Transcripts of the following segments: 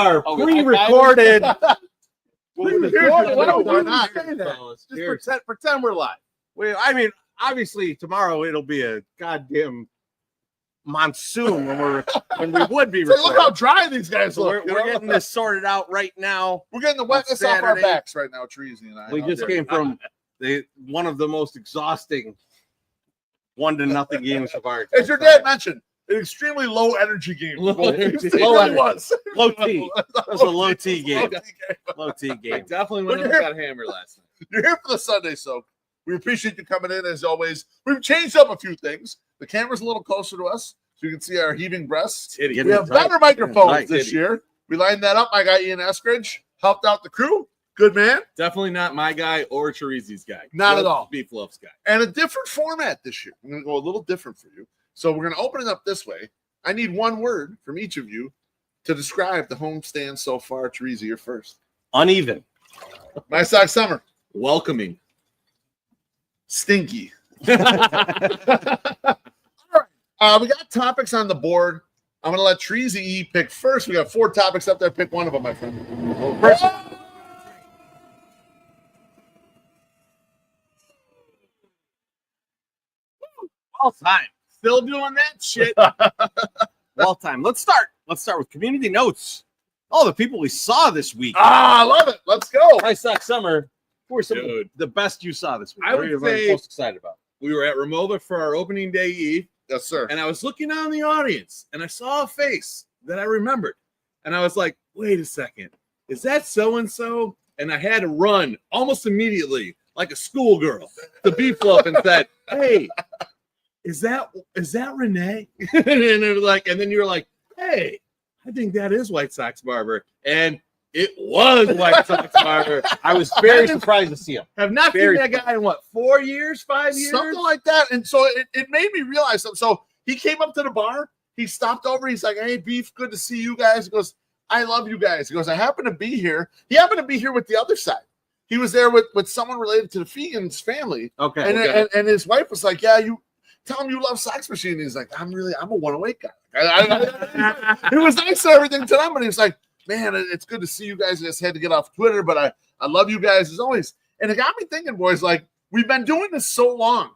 our pre-recorded. Just pretend we're live. I mean, obviously tomorrow it'll be a goddamn monsoon when we would be recording. Look how dry these guys look. We're getting this sorted out right now. We're getting the wetness off our backs right now, Treasy and I. We just came from one of the most exhausting 1-0 games of our. As your dad mentioned, an extremely low energy game. Low T. That was a low T game. Low T game. I definitely went and got hammered last night. You're here for the Sunday soak. We appreciate you coming in as always. We've changed up a few things. The camera's a little closer to us, so you can see our heaving breasts. We have better microphones this year. We lined that up. My guy Ian Eskridge helped out the crew. Good man. Definitely not my guy or Teresa's guy. Not at all. Beef Loaf's guy. And a different format this year. I'm going to go a little different for you. So we're going to open it up this way. I need one word from each of you to describe the homestand so far. Teresa, you're first. Uneven. My Sock Summer. Welcoming. Stinky. All right. We got topics on the board. I'm going to let Teresa E pick first. We got 4 topics up there. Pick one of them, my friend. First. Well time. Still doing that shit. Well time. Let's start with community notes. All the people we saw this week. I love it. Let's go. My Sock Summer. Who are some of the best you saw this week? I would say most excited about. We were at Ramova for our opening day eve. Yes, sir. And I was looking out in the audience and I saw a face that I remembered. And I was like, wait a second. Is that so-and-so? And I had to run almost immediately like a schoolgirl to Beef Loaf and said, hey, is that Renee? and then you were like, hey, I think that is White Sox Barber. And it was White Sox Barber. I was very surprised to see him. Have not seen that guy in 4 years, 5 years? Something like that. And so it made me realize something. So he came up to the bar. He stopped over. He's like, hey, Beef, good to see you guys. He goes, I love you guys. He goes, I happen to be here. He happened to be here with the other side. He was there with someone related to the Fegans family. Okay. And his wife was like, yeah, you tell him you love Sox Machine. And he's like, I'm a 108 guy. It was nice and everything to them. But he was like, man, it's good to see you guys. I just had to get off Twitter, but I love you guys as always. And it got me thinking, boys, like, we've been doing this so long,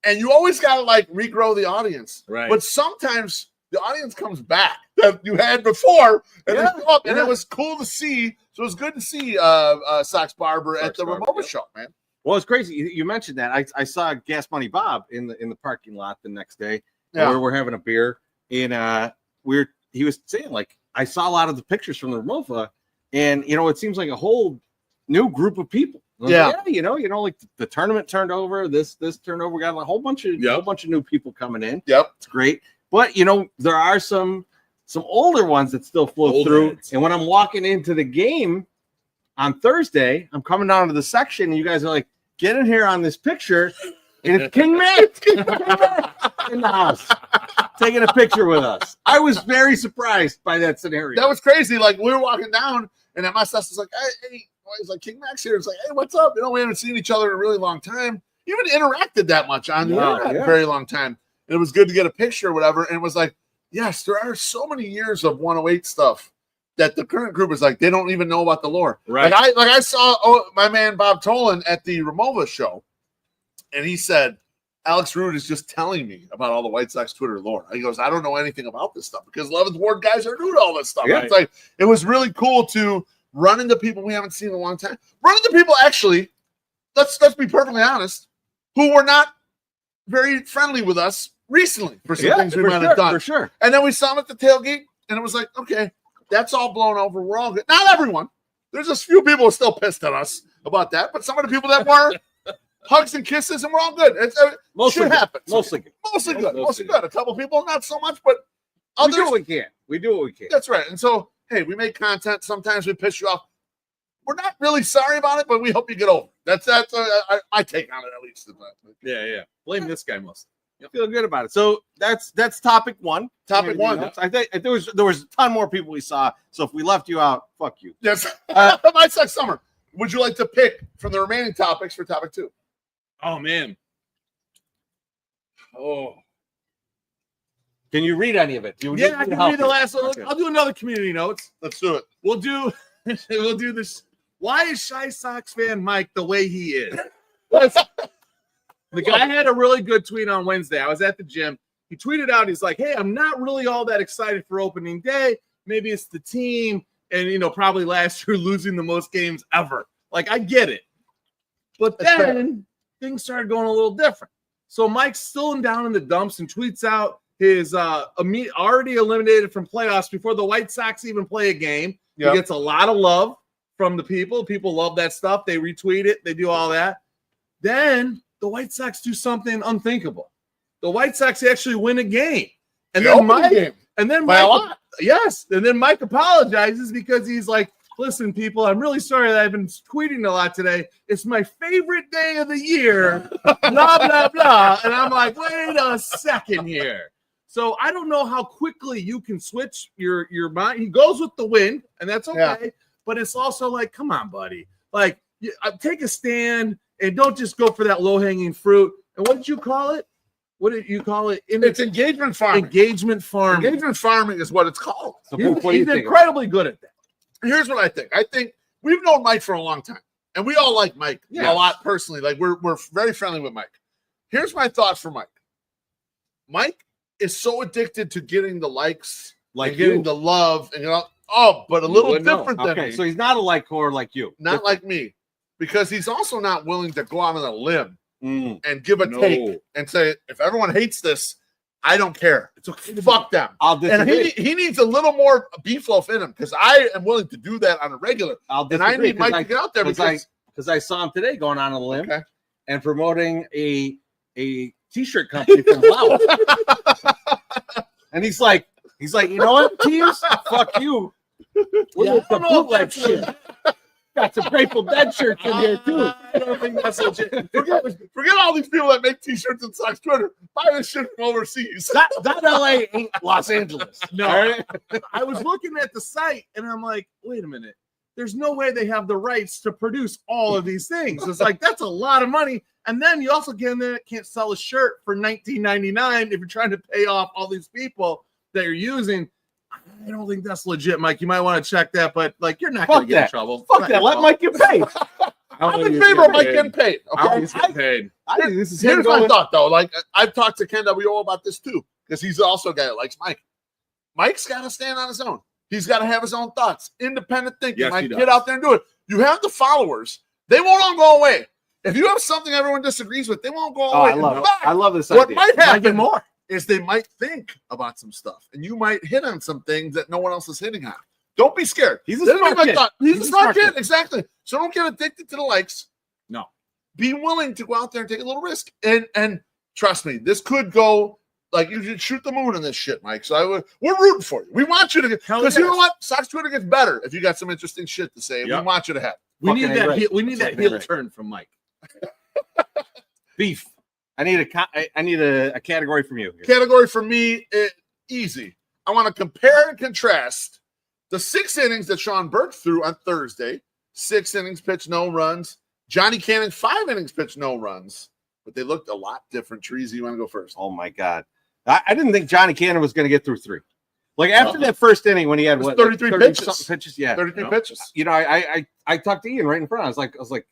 and you always got to, like, regrow the audience. Right. But sometimes the audience comes back that you had before, and they go up, and it was cool to see. So it was good to see Sox Barber at the Ramova show, man. Well, it's crazy. You mentioned that. I saw Gas Money Bob in the parking lot the next day. Yeah. Where we're having a beer, and he was saying, like, I saw a lot of the pictures from the Ramova, and it seems like a whole new group of people. Yeah, like the tournament turned over, this turned over, got a whole bunch of new people coming in. Yep, it's great. But there are some older ones that still flow through. And when I'm walking into the game on Thursday, I'm coming down to the section, and you guys are like, get in here on this picture, and it's King Matt in the house. Taking a picture with us. I was very surprised by that scenario. That was crazy. Like, we were walking down, and my sister's like, hey, he's like, King Max here. It's like, hey, what's up? We haven't seen each other in a really long time. You haven't interacted that much on the internet in a very long time. And it was good to get a picture or whatever. And it was like, yes, there are so many years of 108 stuff that the current group is like, they don't even know about the lore. Right. Like I saw my man Bob Tolan at the Ramova show, and he said, Alex Root is just telling me about all the White Sox Twitter lore. He goes, I don't know anything about this stuff because 11th Ward guys are new to all this stuff. Yeah. It's like, it was really cool to run into people we haven't seen in a long time. Run into people, actually, let's be perfectly honest, who were not very friendly with us recently for some things we might have done. For sure. And then we saw them at the tailgate, and it was like, okay, that's all blown over. We're all good. Not everyone. There's a few people who are still pissed at us about that, but some of the people that were hugs and kisses, and we're all good. It should happen. Mostly good. Mostly good. A couple people, not so much, but others. We do what we can. That's right. And so, hey, we make content. Sometimes we piss you off. We're not really sorry about it, but we hope you get over it. That's my take on it, at least. Yeah. Blame this guy mostly. I feel good about it. So that's topic one. Topic one. I think there was a ton more people we saw. So if we left you out, fuck you. Yes. My Sox Summer. Would you like to pick from the remaining topics for topic 2? Oh man. Oh. Can you read any of it? Yeah, I can read the last one. Okay. I'll do another community notes. Let's do it. We'll do this. Why is Shy Sox fan Mike the way he is? The guy had a really good tweet on Wednesday. I was at the gym. He tweeted out, he's like, hey, I'm not really all that excited for opening day. Maybe it's the team and, probably last year losing the most games ever. Like, I get it. But then things started going a little different. So Mike's still down in the dumps and tweets out his already eliminated from playoffs before the White Sox even play a game. Yep. He gets a lot of love from the people. People love that stuff. They retweet it. They do all that. Then the White Sox do something unthinkable. The White Sox actually win a game. And then Mike, yes. And then Mike apologizes because he's like, listen, people, I'm really sorry that I've been tweeting a lot today. It's my favorite day of the year, blah, blah, blah. And I'm like, wait a second here. So I don't know how quickly you can switch your mind. He goes with the win, and that's okay. Yeah. But it's also like, come on, buddy. Like, take a stand and don't just go for that low-hanging fruit. And what did you call it? What did you call it? It's engagement farming. Engagement farming. Engagement farming is what it's called. So he's incredibly good at that. Here's what I think. I think we've known Mike for a long time, and we all like Mike a lot personally. Like we're very friendly with Mike. Here's my thought for Mike. Mike is so addicted to getting the likes, like getting the love, and but a little different than me. So he's not a like-core like you. Not like me. Because he's also not willing to go out on a limb and give a take and say, if everyone hates this, I don't care. It's okay. Fuck them. I'll disagree. And he needs a little more beef loaf in him because I am willing to do that on a regular. And I need Mike to get out there because I saw him today going on a limb and promoting a t-shirt company from Laos. And he's like, you know what, teams? Fuck you. We're the bootleg shit. Got some Grateful Dead shirts in here too. I don't think that's legit. Forget all these people that make t-shirts and Sox Twitter. Buy this shit from overseas. That LA ain't Los Angeles. No. Right? I was looking at the site and I'm like, wait a minute. There's no way they have the rights to produce all of these things. It's like, that's a lot of money. And then you also can't sell a shirt for $19.99 if you're trying to pay off all these people that you're using. I don't think that's legit, Mike. You might want to check that, but like you're not going to get in trouble. Fuck that. Let Mike get paid. I'm in favor of Mike getting paid. Okay? He's getting paid. Here's my thought, though. Like I've talked to Ken WO about this too, because he's also a guy that likes Mike. Mike's got to stand on his own. He's got to have his own thoughts, independent thinking. Yes, Mike, get out there and do it. You have the followers; they won't all go away. If you have something everyone disagrees with, they won't go away. I love this what idea. Might happen more is they might think about some stuff, and you might hit on some things that no one else is hitting on. Don't be scared. He's a smart kid. He's a smart kid, exactly. So don't get addicted to the likes. No. Be willing to go out there and take a little risk. And trust me, this could go like you should shoot the moon in this shit, Mike. So we're rooting for you. We want you to get, because you know what? Sox Twitter gets better if you got some interesting shit to say. Yep. We want you to have. We need that heel turn from Mike. Beef. I need a category from you. Category for me, easy. I want to compare and contrast the 6 innings that Sean Burke threw on Thursday. 6 innings pitched, no runs. Johnny Cannon, 5 innings pitched, no runs. But they looked a lot different. Trees, you want to go first? Oh, my God. I didn't think Johnny Cannon was going to get through 3. Like, after that first inning when he had, 33 pitches? Yeah. 33 pitches. You know, I talked to Ian right in front. I was like,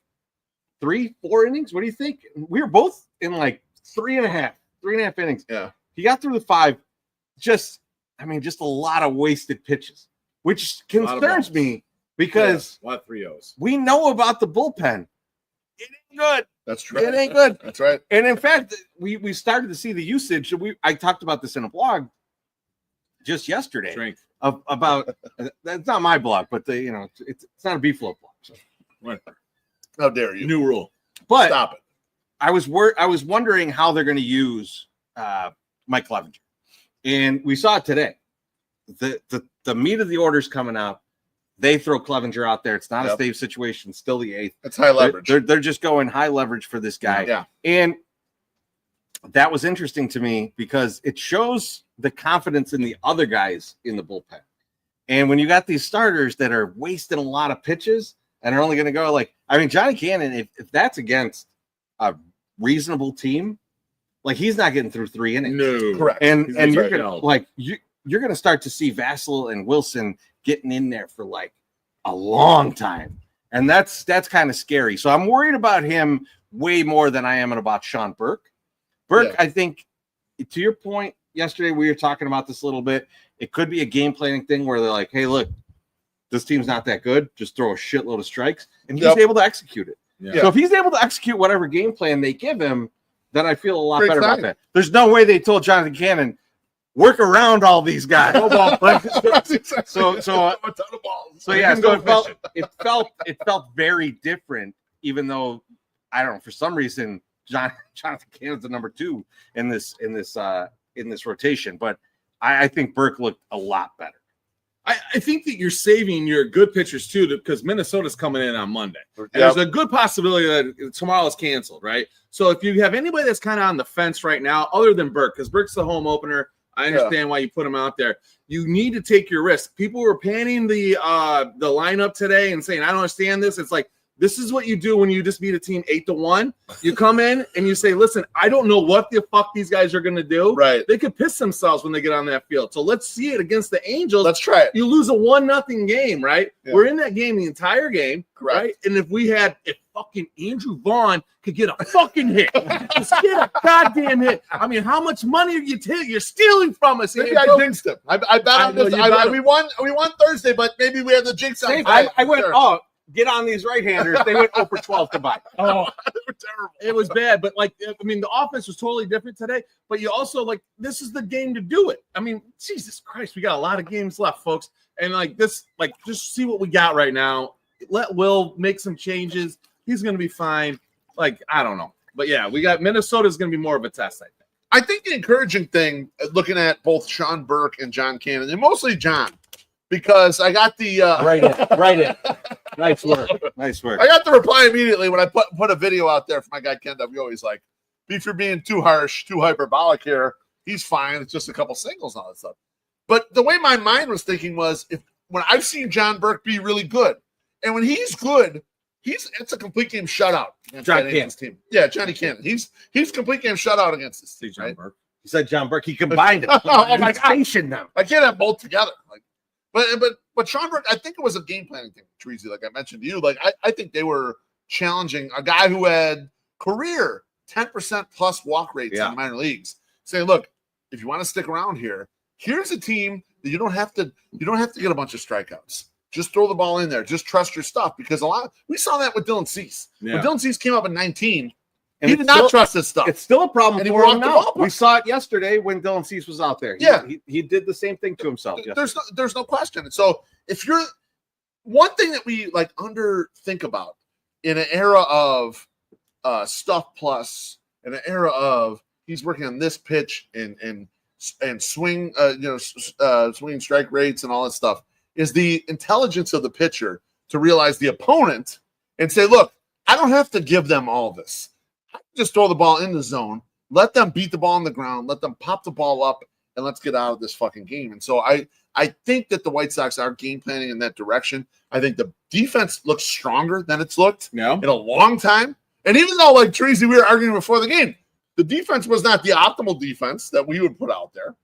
3, 4 innings? What do you think? We were both in, like, 3.5 innings. Yeah. He got through the 5. Just a lot of wasted pitches, which concerns me because a lot of 3-0s. We know about the bullpen. It ain't good. That's right. It ain't good. That's right. And in fact, we started to see the usage. I talked about this in a blog just yesterday. About that's not my blog, but it's not a beef float blog. So. Whatever. How dare you? New rule. But stop it. I was wondering how they're going to use Mike Clevinger, and we saw it today. The meat of the order's coming out. They throw Clevinger out there. It's not a save situation. Still the 8th. It's high leverage. They're just going high leverage for this guy. Yeah. And that was interesting to me because it shows the confidence in the other guys in the bullpen. And when you got these starters that are wasting a lot of pitches and are only going to go Johnny Cannon, if that's against a reasonable team, like he's not getting through 3 innings. No, Correct. And He's you're right. gonna like you're gonna start to see Vassell and Wilson getting in there for like a long time, and that's kind of scary. So I'm worried about him way more than I am about Sean Burke. Burke, Yeah. I think, to your point yesterday, we were talking about this a little bit. It could be a game planning thing where they're like, "Hey, look, this team's not that good. Just throw a shitload of strikes," and he's Yep. able to execute it. Yeah. So if he's able to execute whatever game plan they give him, then I feel a lot Great better about sign. that. There's no way they told Jonathan Cannon work around all these guys. So yeah, so it felt very different, even though I don't know, for some reason Jonathan Cannon's the number 2 in this rotation, but I think Burke looked a lot better. I think that you're saving your good pitchers too, because Minnesota's coming in on Monday. And there's a good possibility that tomorrow is canceled, right? So if you have anybody that's kind of on the fence right now, other than Burke, because Burke's the home opener, I understand why you put him out there. You need to take your risk. People were panning the lineup today and saying, "I don't understand this." It's like, this is what you do when you just beat a team 8-1. You come in and you say, "Listen, I don't know what the fuck these guys are going to do." Right. They could piss themselves when they get on that field. So let's see it against the Angels. Let's try it. You lose a 1-0 game, right? Yeah. We're in that game the entire game, Correct. right? And if fucking Andrew Vaughn could get a fucking hit, just get a goddamn hit. I mean, how much money are you're stealing from us? Maybe Andrew? I jinxed him. I bet on know this. you bet We won Thursday, but maybe we have the jinx on I Friday. went, Sure. oh, get on these right-handers. They went 0 for 12 combined. Oh, They were terrible. it was bad, but like, I mean, the offense was totally different today. But you also like, this is the game to do it. I mean, Jesus Christ, we got a lot of games left, folks, and like this, like, just see what we got right now. Let Will make some changes. He's going to be fine. Like, I don't know, but yeah, we got Minnesota's going to be more of a test, I think. I think the encouraging thing, looking at both Sean Burke and John Cannon, and mostly John, because I got the Right in. Nice work. Nice work. I got the reply immediately when I put a video out there for my guy Ken W. He's like, "If you're being too harsh, too hyperbolic here, he's fine. It's just a couple singles and all that stuff." But the way my mind was thinking was, when I've seen John Burke be really good, and when he's good, it's a complete game shutout against John that Indians team. Yeah, Johnny Cannon. He's complete game shutout against this team, right? He said John Burke. He combined it. Oh my God. Stationed them. I can't have both together. Like, but Sean Burke, I think it was a game planning thing, Treasy, like I mentioned to you. Like I think they were challenging a guy who had career 10% plus walk rates in the minor leagues, saying, "Look, if you want to stick around here, here's a team that you don't have to get a bunch of strikeouts. Just throw the ball in there. Just trust your stuff." Because we saw that with Dylan Cease. Yeah. When Dylan Cease came up in 19, And he it's did not still- trust his stuff. It's still a problem And he for him walked the now. ball. We saw it yesterday when Dylan Cease was out there. Yeah. He did the same thing to himself. There's no question. And so if you're one thing that we like under think about in an era of stuff plus, in an era of he's working on this pitch and swing swinging strike rates and all that stuff, is the intelligence of the pitcher to realize the opponent and say, "Look, I don't have to give them all this. I can just throw the ball in the zone, let them beat the ball on the ground, let them pop the ball up, and let's get out of this fucking game." And so I think that the White Sox are game planning in that direction. I think the defense looks stronger than it's looked No, in a long time. And even though, like Tracy, we were arguing before the game, the defense was not the optimal defense that we would put out there.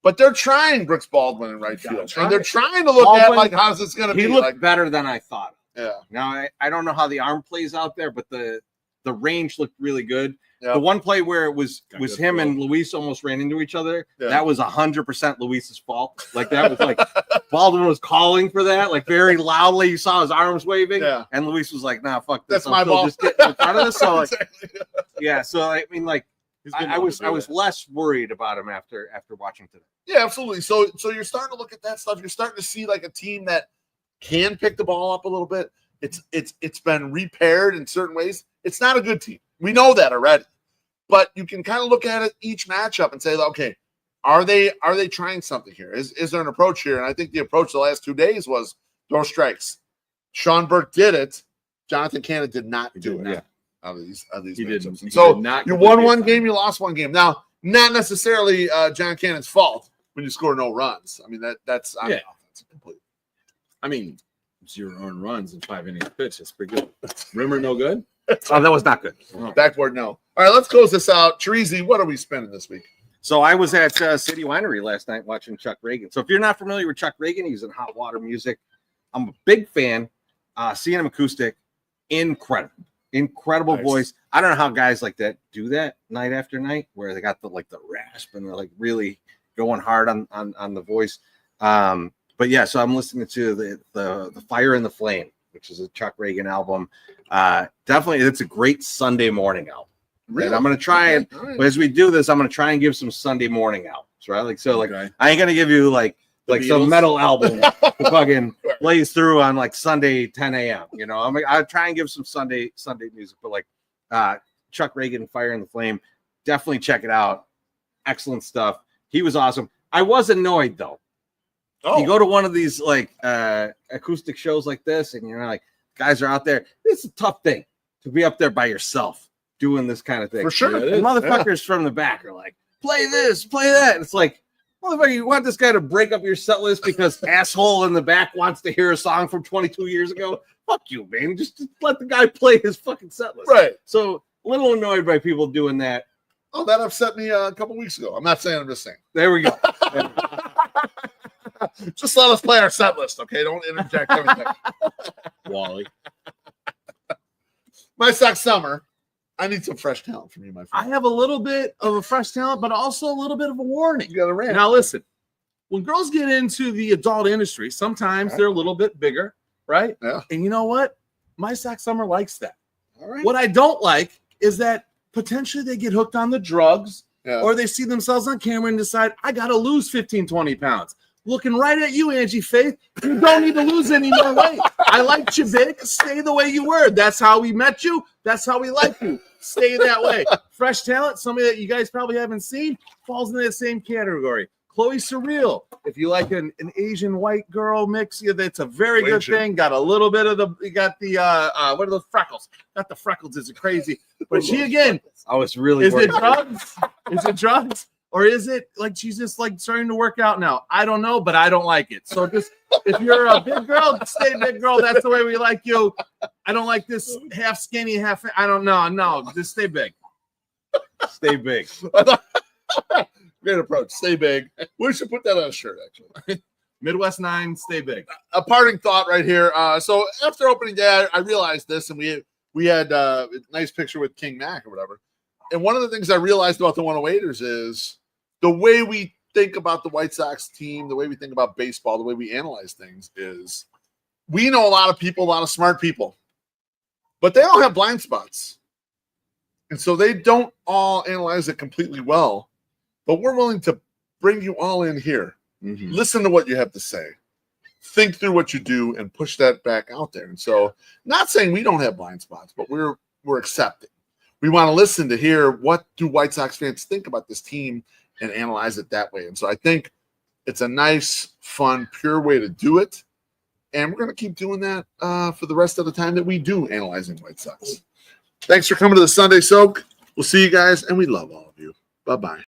But they're trying Brooks Baldwin in right field. And they're trying to look at, Baldwin, like, how's this going to be? He looked Like, better than I thought. yeah. Now I don't know how the arm plays out there, but the range looked really good. Yeah. The one play where it was Got good him throw. and Luis almost ran into each other. Yeah. That was 100% Luis's fault. Like that was like Baldwin was calling for that, like very loudly. You saw his arms waving, Yeah. and Luis was like, "Nah, fuck this. That's my still ball." Just getting in front of this." So like, Exactly. yeah. So I mean, like, I was less worried about him after watching today. Yeah, absolutely. So you're starting to look at that stuff. You're starting to see like a team that can pick the ball up a little bit. It's been repaired in certain ways. It's not a good team. We know that already. But you can kind of look at it each matchup and say, okay, are they trying something here? Is there an approach here? And I think the approach the last 2 days was throw strikes. Sean Burke did it. Jonathan Cannon did not do it. Yeah. Out of these He didn't. matchups. He So did not you complete won the one assignment. game, you lost one game. Now, not necessarily John Cannon's fault when you score no runs. I mean, that's on the offense completely. I mean, 0 earned runs in 5 innings pitch. That's pretty good. Rimmer no good. Oh, that was not good. Backboard, no. All right, let's close this out. Cherezy, what are we spending this week? So I was at City Winery last night watching Chuck Reagan. So if you're not familiar with Chuck Reagan, he's in Hot Water Music. I'm a big fan. Seeing him acoustic, incredible Nice. voice. I don't know how guys like that do that night after night, where they got the rasp and they're like really going hard on the voice. But yeah, so I'm listening to the Fire and the Flame, which is a Chuck Reagan album. Definitely, it's a great Sunday morning album. Really? And I'm gonna try and All right. but as we do this, I'm gonna try and give some Sunday morning albums, right? Like so, like Okay. I ain't gonna give you like The some Beatles? metal album that fucking plays through on like Sunday 10 a.m. You know, I'll try and give some Sunday music, but like Chuck Reagan, Fire and the Flame, definitely check it out. Excellent stuff. He was awesome. I was annoyed though. Oh, You go to one of these like acoustic shows like this, and you're like, guys are out there. It's a tough thing to be up there by yourself doing this kind of thing. for sure. Yeah, it And is. motherfuckers from the back are like, play this, play that. And it's like, motherfucker, you want this guy to break up your set list because asshole in the back wants to hear a song from 22 years ago? Fuck you, man. Just let the guy play his fucking set list. Right. So a little annoyed by people doing that. Oh, that upset me a couple weeks ago. I'm not saying, I'm just saying. There we go. Just let us play our set list, okay? Don't interject everything. Wally. My Sock Summer. I need some fresh talent from you, my I friend. have a little bit of a fresh talent, but also a little bit of a warning. You got a rant. Now, listen, when girls get into the adult industry, sometimes Right. they're a little bit bigger, right? Yeah. And you know what? My Sock Summer likes that. All right. What I don't like is that potentially they get hooked on the drugs Yeah. or they see themselves on camera and decide, I got to lose 15, 20 pounds. Looking right at you, Angie Faith. You don't need to lose any more weight. I liked you big. Stay the way you were. That's how we met you. That's how we like you. Stay that way. Fresh talent, somebody that you guys probably haven't seen, falls in that same category. Chloe Surreal. If you like an Asian white girl mix, yeah, that's a very good Asian. thing. Got a little bit of you got the what are those freckles? Not the freckles, is it crazy? But she again, I was really is it worried. drugs? Is it drugs? Or is it like she's just like starting to work out now? I don't know, but I don't like it. So just if you're a big girl, stay big girl. That's the way we like you. I don't like this half skinny, half. I don't know. No, just stay big. Stay big. Great approach. Stay big. We should put that on a shirt, actually. Midwest 9, stay big. A parting thought right here. So after opening day, I realized this, and we had a nice picture with King Mac or whatever. And one of the things I realized about the 108ers is the way we think about the White Sox team, the way we think about baseball, the way we analyze things is we know a lot of people, a lot of smart people, but they all have blind spots. And so they don't all analyze it completely well, but we're willing to bring you all in here. Listen to what you have to say. Think through what you do and push that back out there. And so, not saying we don't have blind spots, but we're accepting. We want to listen to hear what do White Sox fans think about this team and analyze it that way. And so I think it's a nice, fun, pure way to do it. And we're going to keep doing that for the rest of the time that we do analyzing White Sox. Thanks for coming to the Sunday Soak. We'll see you guys, and we love all of you. Bye-bye.